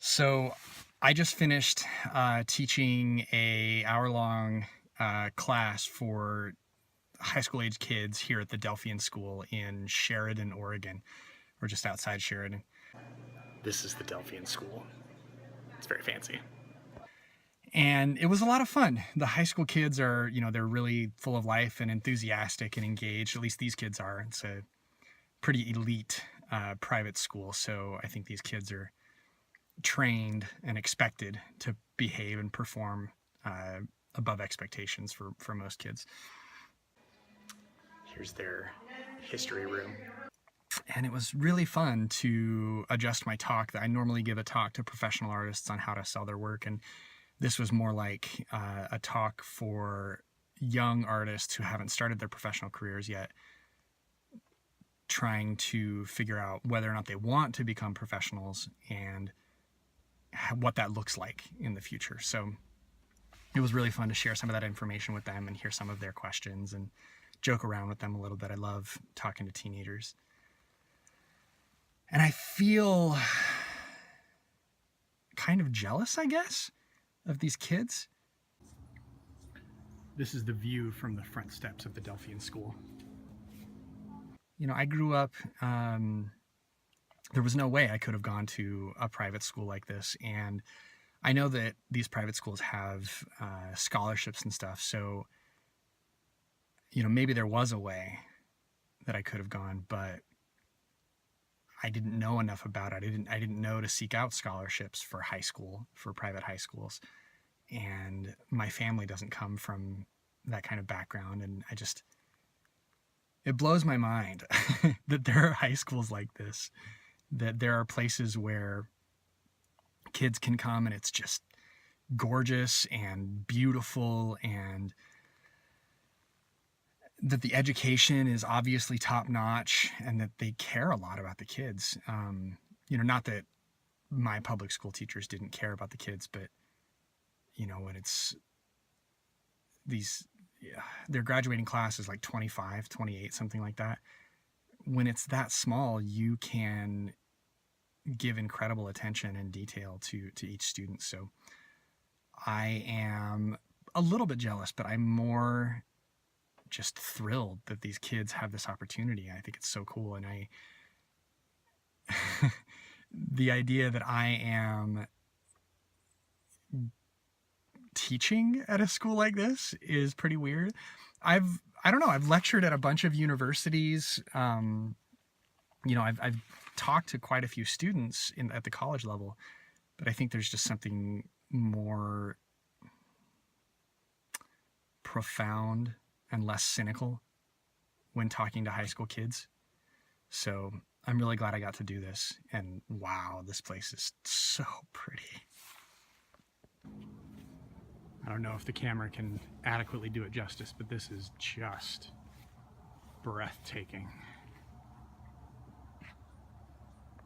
So I just finished teaching a hour-long class for high school age kids here at the Delphian School in Sheridan, Oregon. We're just outside Sheridan. This is the Delphian School. It's very fancy. And it was a lot of fun. The high school kids are, they're really full of life and enthusiastic and engaged. At least these kids are. It's a pretty elite private school, so I think these kids are trained and expected to behave and perform above expectations for most kids. Here's their history room. And it was really fun to adjust my talk. I normally give a talk to professional artists on how to sell their work, and this was more like a talk for young artists who haven't started their professional careers yet, trying to figure out whether or not they want to become professionals and what that looks like in the future. So it was really fun to share some of that information with them and hear some of their questions and joke around with them a little bit. I love talking to teenagers. And I feel kind of jealous, I guess, of these kids. This is the view from the front steps of the Delphian School. I grew up, there was no way I could have gone to a private school like this. And I know that these private schools have scholarships and stuff. So, maybe there was a way that I could have gone, but I didn't know enough about it. I didn't know to seek out scholarships for high school, for private high schools. And my family doesn't come from that kind of background. And it blows my mind that there are high schools like this, that there are places where kids can come and it's just gorgeous and beautiful, and that the education is obviously top notch, and that they care a lot about the kids. Not that my public school teachers didn't care about the kids, but when it's their graduating class is like 25, 28, something like that. When it's that small, you can give incredible attention and detail to each student. So I am a little bit jealous, but I'm more just thrilled that these kids have this opportunity. I think it's so cool. And the idea that I am teaching at a school like this is pretty weird. I don't know, I've lectured at a bunch of universities. I've talked to quite a few students at the college level, but I think there's just something more profound and less cynical when talking to high school kids. So I'm really glad I got to do this. And wow, this place is so pretty. I don't know if the camera can adequately do it justice, but this is just breathtaking.